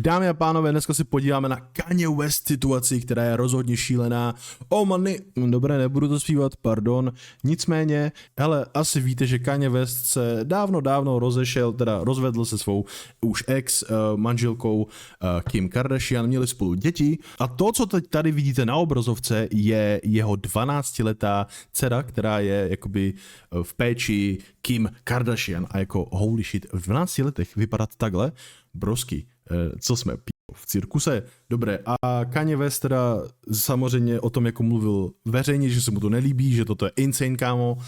Dámy a pánové, dneska si podíváme na Kanye West situaci, která je rozhodně šílená. Oh money, dobré, nebudu to zpívat, pardon. Nicméně, hele, asi víte, že Kanye West se dávno rozvedl se svou už ex manželkou Kim Kardashian, měli spolu děti. A to, co teď tady vidíte na obrazovce, je jeho 12letá dcera, která je jakoby v péči Kim Kardashian. A jako holy shit, v 12 letech vypadat takhle, brosky. Co jsme v cirkuse? Dobré, a Kanye West teda samozřejmě o tom, jako mluvil veřejně, že se mu to nelíbí, že toto je insane, kámo.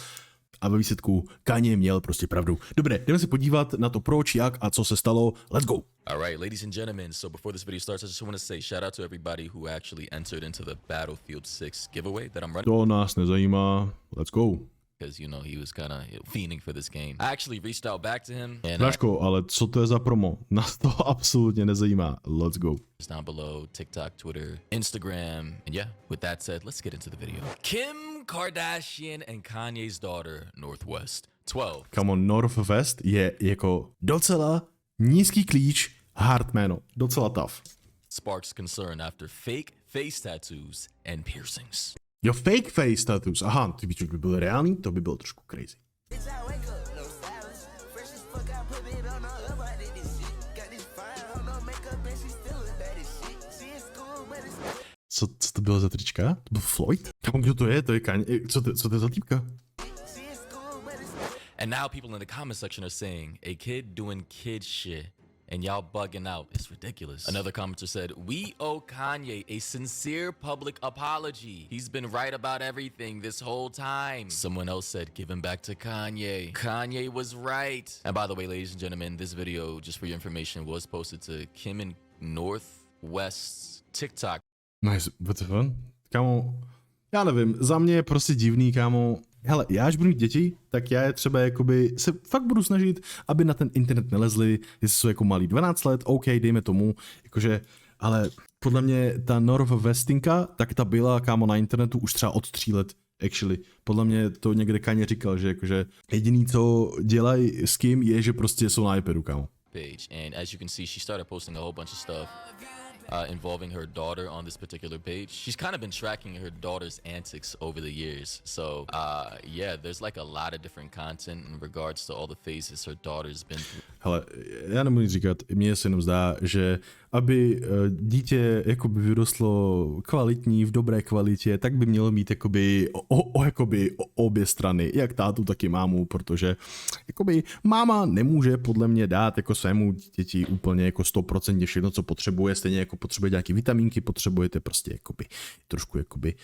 A ve výsledku Kanye měl prostě pravdu. Dobré, jdeme se podívat na to proč, jak a co se stalo. Let's go! Alright, ladies and gentlemen, so before this video starts, I just want to say shout out to everybody who actually entered into the Battlefield 6 giveaway that I'm running. To nás nezajímá. Let's go. Because, you know, he was kind of fiending for this game. I actually reached out back to him. And Vražko, ale co to je za promo? Nás to absolutně nezajímá. Let's go. it's down below, TikTok, Twitter, Instagram. And yeah, with that said, let's get into the video. Kim Kardashian and Kanye's daughter, Northwest, 12. Come on, Northwest je jako docela nízký klíč, hard jméno. Docela tough. Sparks concern after fake face tattoos and piercings. Jo, fake face tattoos. Aha, ty víš, by byl reálný, to by bylo trošku crazy. Co to bylo za trička? To byl Floyd? Kámo, kdo to je? To je Kanye. Co to je za týpka? And now people in the comment section are saying, a kid doing kid shit and y'all bugging out. It's ridiculous. Another commenter said, we owe Kanye a sincere public apology. He's been right about everything this whole time. Someone else said, give him back to Kanye. Kanye was right. And by the way, ladies and gentlemen, this video, just for your information, was posted to Kim and Northwest's TikTok. Nice, what the fuck? Kámo, já nevím, za mě je prostě divný, kámo. Hele, já až budu mít děti, tak já je třeba jakoby se fakt budu snažit, aby na ten internet nelezli, jestli jsou jako malí 12 let, OK, dejme tomu, jakože, ale podle mě ta Northwestinka, tak ta byla, kámo, na internetu už třeba od 3 let, actually. Podle mě to někde Kanye říkal, že jakože jediný, co dělají s kým, je, že prostě jsou na iPadu, kámo. Page. And as you can see, she started posting a whole bunch of stuff involving her daughter on this particular page. She's kind of been tracking her daughter's antics over the years. So, yeah, there's like a lot of different content in regards to all the phases her daughter's been through. Hele, já nemůžu říkat, mně se jenom zdá, že aby dítě jakoby vyrostlo kvalitní, v dobré kvalitě, tak by mělo mít jakoby obě strany, jak tátu, tak i mámu, protože jakoby máma nemůže podle mě dát jako svému dítěti úplně jako 100% všechno, co potřebuje, stejně jako potřebuje nějaké vitamínky, potřebujete prostě jakoby trošku jakoby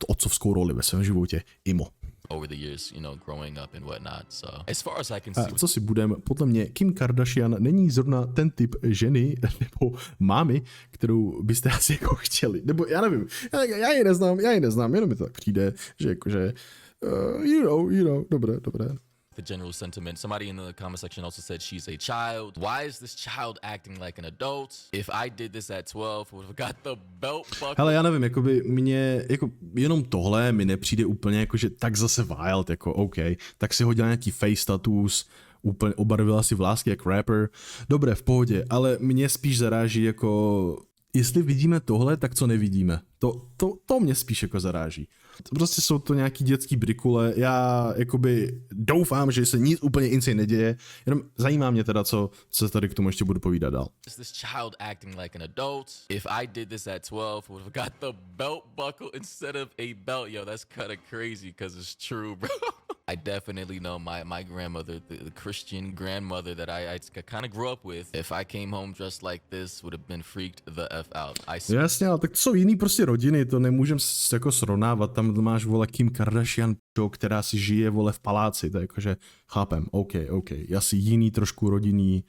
otcovskou roli ve svém životě, imo. Over the years, you know, growing up and whatnot. So, as far as I can see. Co si budem, podle mě Kim Kardashian není zrovna ten typ ženy nebo mámy, kterou byste asi jako chtěli. Nebo já nevím, já ji neznám, jenom mi to tak přijde, že jakože, you know, dobré. The general sentiment. Somebody in the comment section also said she's a child. Why is this child acting like an adult? If I did this at 12, would have got the belt buckle. Hele, já nevím, jakoby mě, jako jenom tohle mi nepřijde úplně jakože tak zase wild, jako OK, tak si hodila nějaký face tattoos, úplně obarvila si vlásky jak rapper. Dobré, v pohodě, ale mě spíš zaráží jako, jestli vidíme tohle, tak co nevidíme. To mě spíš jako zaráží. Prostě jsou to nějaký dětský brikule, já jakoby doufám, že se nic úplně insane neděje, jenom zajímá mě teda, co se tady k tomu ještě budu povídat dál. Is this child acting like an adult? If I did this at 12, would have got the belt buckle instead of a belt. Yo, that's kind of crazy because it's true, bro. I definitely know my grandmother, the Christian grandmother that I kind of grew up with. If I came home dressed like this, would have been freaked the F out. Jasně, ale tak to jsou jiný prostě rodiny, to nemůžem jako srovnávat. Tam máš, vole, Kim Kardashian, která si žije, vole, v paláci, to je jakože, chápem, OK, asi jiný trošku rodinný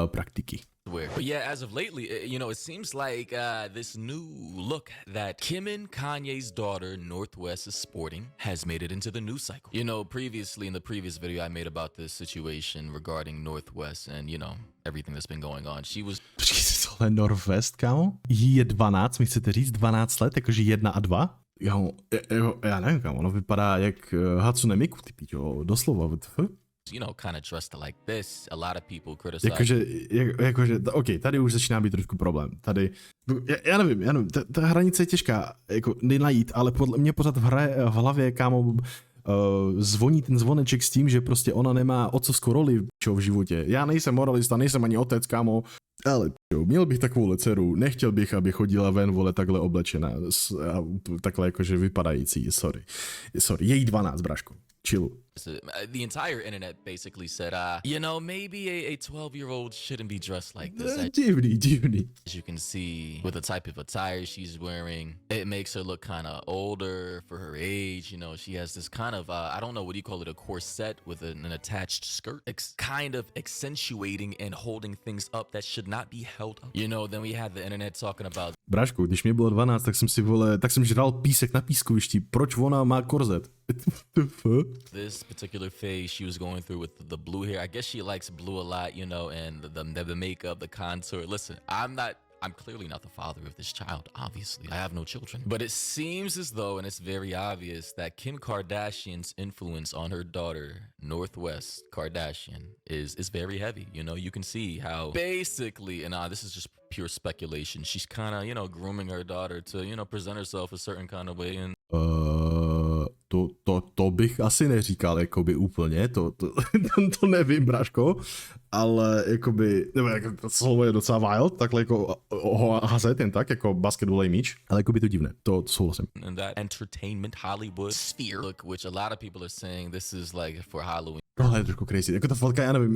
praktiky. But yeah, as of lately, you know, it seems like this new look that Kim and Kanye's daughter, Northwest, is sporting has made it into the news cycle. You know, previously in the previous video I made about this situation regarding Northwest and, you know, everything that's been going on. She was... Počkejte, tohle Northwest, kámo? Jí je 12, mi chcete říct 12 let, jakože 1 a 2? Já nevím, kámo, ono vypadá jak Hatsune Miku, ty píčo, doslova, you know, kind of dressed like this. A lot of people criticize. Jakože, OK, tady už začíná být trošku problém. Tady, já nevím, ta hranice je těžká, jako najít, ale podle mě pořád v hlavě, kámo, zvoní ten zvoneček s tím, že prostě ona nemá otcovskou roli v životě. Já nejsem moralista, nejsem ani otec, kámo, ale měl bych takovou dceru, nechtěl bych, aby chodila ven, vole, takhle oblečená, takhle jakože vypadající, sorry, její 12, braško, chillu. The entire internet basically said, you know, maybe a 12-year-old shouldn't be dressed like this. Divný. As you can see, with the type of attire she's wearing, it makes her look kind of older for her age. You know, she has this kind of, I don't know, what do you call it, a corset with an attached skirt, kind of accentuating and holding things up that should not be held up. You know, then we had the internet talking about... Brašku, když mě bylo 12, tak jsem žral písek na pískovišti. Proč ona má korzet? This particular phase she was going through with the blue hair. I guess she likes blue a lot, you know, and the makeup, the contour. Listen, I'm clearly not the father of this child, obviously. I have no children. But it seems as though, and it's very obvious, that Kim Kardashian's influence on her daughter, Northwest Kardashian, is very heavy. You know, you can see how basically, and this is just pure speculation, she's kind of, you know, grooming her daughter to, you know, present herself a certain kind of way. And To bych asi neříkal, jakoby úplně, to nevím, braško, ale jakoby, nebo jako to slovo je docela wild, takhle jako ho hazet jen tak, jako basketbalový míč, ale jakoby to divné, to souhlasím. And that entertainment Hollywood sphere, look, which a lot of people are saying this is like for Halloween. Tohle je trošku crazy, jako ta fotka, já nevím,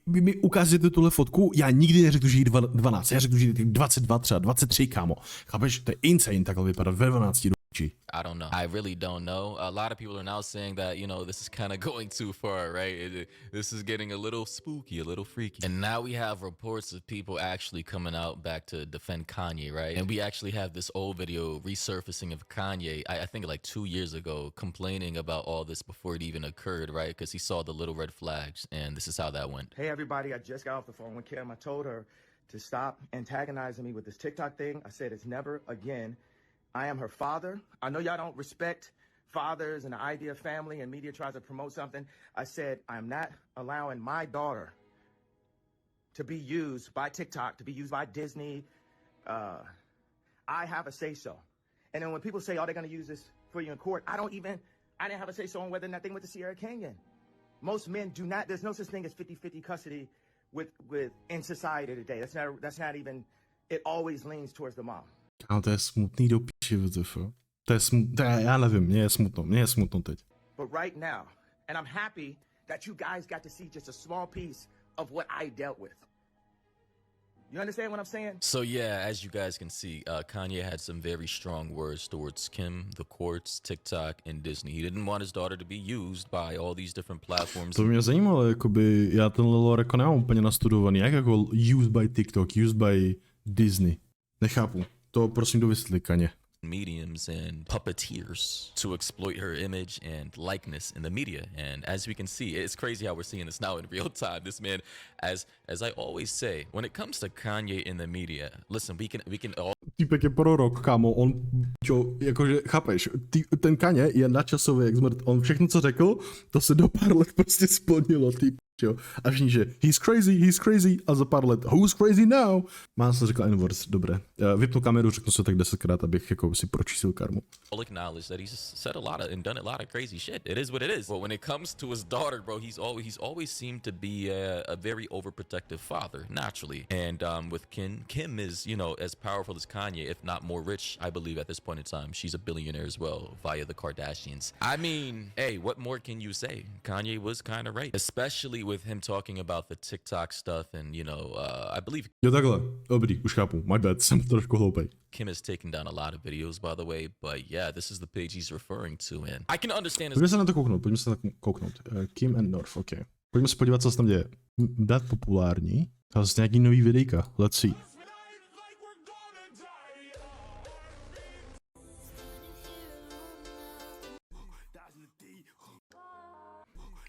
vy mi ukážete tuhle fotku, já nikdy neřeknu, že jí 12, já řeknu, že jí 22, třeba 23, kámo, chápeš, to je insane takhle vypadat ve 12 I don't know. I really don't know. A lot of people are now saying that, you know, this is kind of going too far, right? This is getting a little spooky, a little freaky. And now we have reports of people actually coming out back to defend Kanye, right? And we actually have this old video resurfacing of Kanye, I think like 2 years ago, complaining about all this before it even occurred, right? Because he saw the little red flags, and this is how that went. Hey, everybody, I just got off the phone with Kim. I told her to stop antagonizing me with this TikTok thing. I said it's never again. I am her father. I know y'all don't respect fathers and the idea of family, and media tries to promote something. I said I'm not allowing my daughter to be used by TikTok, to be used by Disney. I have a say-so. And then when people say, oh, they're going to use this for you in court, I didn't have a say-so on whether or not they went to Sierra Canyon. Most men do not, there's no such thing as 50-50 custody with in society today. That's not even, it always leans towards the mom. Ale to je smutný do píči, VZF. Já nevím, mně je smutno teď. But right now, and I'm happy that you guys got to see just a small piece of what I dealt with. You understand what I'm saying? So yeah, as you guys can see, Kanye had some very strong words towards Kim, the courts, TikTok, and Disney. He didn't want his daughter to be used by all these different platforms. To mě zajímalo, jakoby, já ten lore jako nemám úplně nastudovaný, jak jako used by TikTok, used by Disney. Nechápu. To prosím dovysvětli, Kanye. Mediums and puppeteers to exploit her image and likeness in the media. And as we can see, it's crazy how we're seeing this now in real time. This man, as I always say, when it comes to Kanye in the media, listen, we can all... Týpek je prorok, kámo, on, jakože, chápeš, ten Kanye je nadčasový jak zmrt, on všechno, co řekl, to se do pár let prostě splnilo, jo. A všichni, že he's crazy, a za pár let, who's crazy now? Mám se řekl N-words, dobré. Vypnu kameru, řeknu se tak 10krát, abych jako si pročísil karmu. I'll acknowledge that he's said a lot of and done a lot of crazy shit. It is what it is. But when it comes to his daughter, bro, he's always seemed to be a very overprotective father, naturally. And with Kim is, you know, as powerful as Kanye, if not more rich, I believe at this point in time. She's a billionaire as well via the Kardashians. I mean, hey, what more can you say? Kanye was kind of right, especially with him talking about the TikTok stuff and, you know, I believe... Jo, takhle. Dobrý, už chápu. My bad, jsem trošku hloupej. Kim has taken down a lot of videos, by the way, but yeah, this is the page he's referring to, and I can understand... Pojďme se na to kouknout, Kim and North, ok. Pojďme se podívat, co se tam děje. Dát populární, a zase nějaký nový videjka, let's see.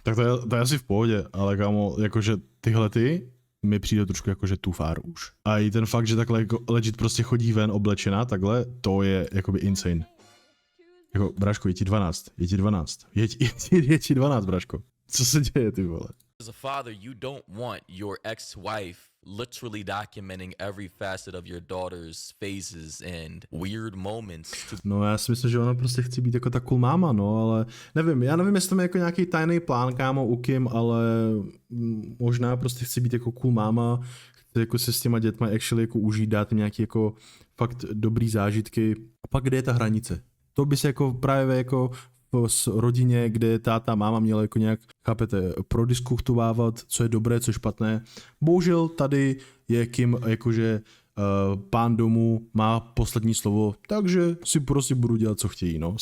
Tak to je asi v pohodě, ale kámo, jakože tyhle mi přijde trošku jakože too far už. A i ten fakt, že takhle jako legit prostě chodí ven oblečená takhle, to je jakoby insane. Jako, bráško, je ti 12, je ti 12, braško. Co se děje, ty vole? As a father, you don't want your ex-wife literally documenting every facet of your daughter's phases and weird moments. No já si myslím, že ona prostě chce být jako ta cool máma, no, ale nevím, já nevím, jestli to je jako nějaký tajný plán, kámo, u Kim, ale možná prostě chce být jako cool máma, chce jako se s těma dětma actually jako užít, dát jim nějaký jako fakt dobrý zážitky. A pak kde je ta hranice? To by se jako právě jako v rodině, kde táta, máma měla jako nějak, chápete, prodiskutovávat, co je dobré, co je špatné. Bohužel tady je Kim jakože pán domu má poslední slovo, takže si prostě budu dělat, co chtějí, no.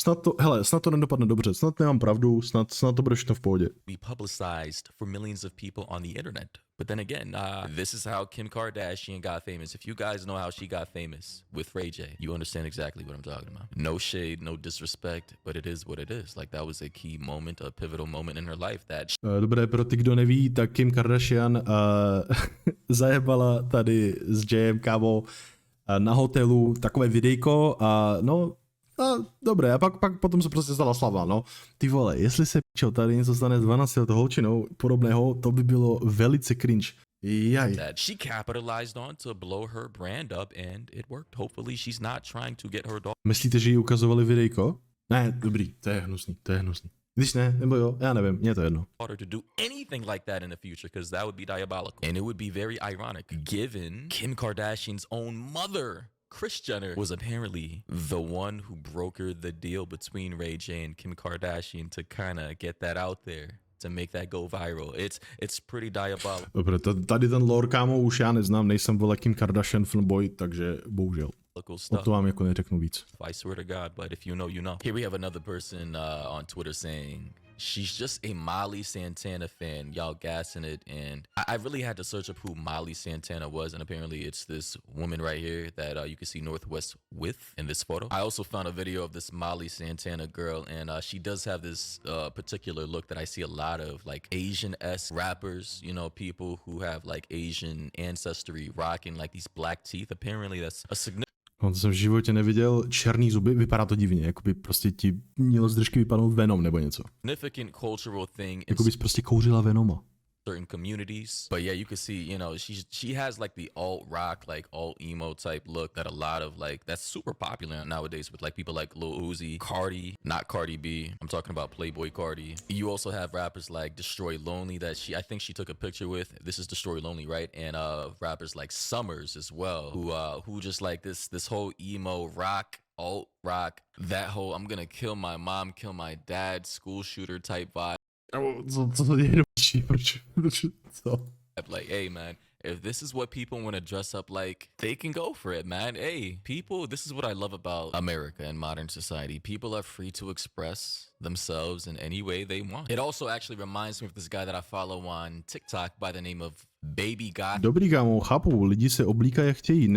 Snad to nedopadne dobře, snad nemám pravdu, snad to bude všechno v pohodě. Be publicized for millions of people on the internet. But then again, this is how Kim Kardashian got famous. If you guys know how she got famous with Ray J, you understand exactly what I'm talking about. No shade, no disrespect, but it is what it is. Like that was a key moment, a pivotal moment in her life that... Dobré, pro ty, kdo neví, tak Kim Kardashian zajebala tady s Jayem, kámo, na hotelu takové videjko a dobré, a pak potom se prostě stala slavná, no. Ty vole, jestli se tady něco stane s 12 letou holčinou podobného, to by bylo velice cringe. Jaj. That she capitalized on to blow her brand up and it worked. Hopefully she's not trying to get her Myslíte, že jí ukazovali videjko? Ne, dobrý, to je hnusný. Když ne, nebo jo, já nevím, mně to jedno. daughter to do anything like that in the future because that would be diabolical. And it would be very ironic given Kim Kardashian's own mother, Kris Jenner, was apparently the one who brokered the deal between Ray J and Kim Kardashian to kind of get that out there, to make that go viral. It's pretty diabolical. Dobře, tady ten lore, kámo, už já neznám, nejsem vole Kim Kardashian fanboy, takže bohužel. O to vám jako neřeknu víc. I swear to God, but if you know, you know. Here we have another person on Twitter saying she's just a Molly Santana fan, y'all gassing it, and I really had to search up who Molly Santana was, and apparently it's this woman right here that you can see Northwest with in this photo. I also found a video of this Molly Santana girl, and she does have this particular look that I see a lot of, like Asian-esque rappers, you know, people who have like Asian ancestry rocking like these black teeth. Apparently that's a significant... To jsem v životě neviděl, černý zuby, vypadá to divně, jako by prostě ti mělo z držky vypadnout Venom nebo něco. significant cultural thing. Jako bys prostě kouřila Venoma. Certain communities, but yeah, you can see, you know, she has like the alt rock, like alt emo type look that a lot of like that's super popular nowadays with like people like Lil Uzi, not Cardi B. I'm talking about Playboy Cardi. You also have rappers like Destroy Lonely that I think she took a picture with. This is Destroy Lonely, right? And rappers like Summers as well, who just like this whole emo rock, alt rock, that whole I'm gonna kill my mom, kill my dad, school shooter type vibe. Co to děje do píči, proč, co? Like, hey man, if this is what people want to dress up like, they can go for it, man. Hey, people, this is what I love about America and modern society. People are free to express themselves in any way they want. It also actually reminds me of this guy that I follow on TikTok by the name of Baby God. Dobrý, kámo, chápu, lidi se oblíkají jak chtějí,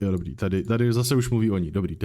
jo, dobrý, tady zase už mluví oni, dobrý,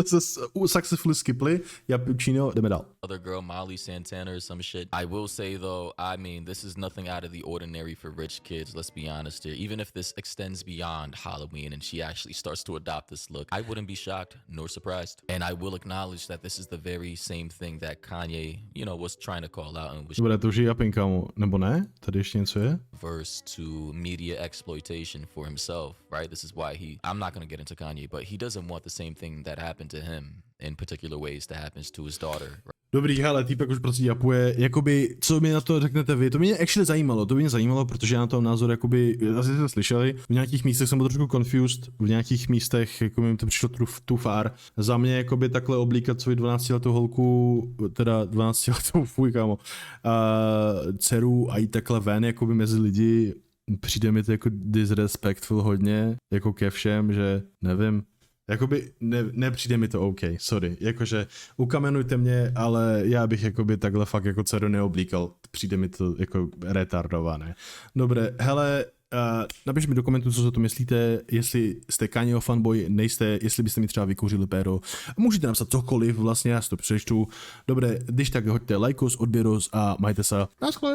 se successfully skipli, Japučino, jdeme dál. Other girl, Molly Santana or some shit. I will say though, I mean, this is nothing out of the ordinary for rich kids, let's be honest here. Even if this extends beyond Halloween and she actually starts to adopt this look, I wouldn't be shocked nor surprised. And I will acknowledge that this is the very same thing that Kanye, you know, was trying to call out and was... Dobré, to už je Japin, kámo, nebo ne? Tady ještě něco je? Verse to media exploitation for himself, right? This is why I'm not going to get into Kanye, but he doesn't want the same thing that happened to him in particular ways that happens to his daughter. Right? Dobrý, hele, týpek už prostě japuje, jakoby, co mi na to řeknete vy, to mě actually zajímalo, protože já na tom názor, jakoby, asi jste slyšeli, v nějakých místech jsem byl trošku confused, v nějakých místech, jako mi to přišlo too far. Za mě, jakoby, takhle oblíkat svoji 12letou holku, teda 12letou, fuj, kámo, dceru a jít takhle ven, jakoby, mezi lidi, přijde mi to jako disrespectful hodně, jako ke všem, že nevím. Jakoby nepřijde mi to OK, sorry, jakože ukamenujte mě, ale já bych jakoby takhle fakt jako dceru neoblíkal, přijde mi to jako retardované. Dobré, hele, napište mi do komentů, co si to myslíte, jestli jste Kanyeho fanboy, nejste, jestli byste mi třeba vykouřili péro, můžete napsat cokoliv, vlastně já si to přečtu. Dobré, když tak hoďte lajkos, odběros a majte se, naschle.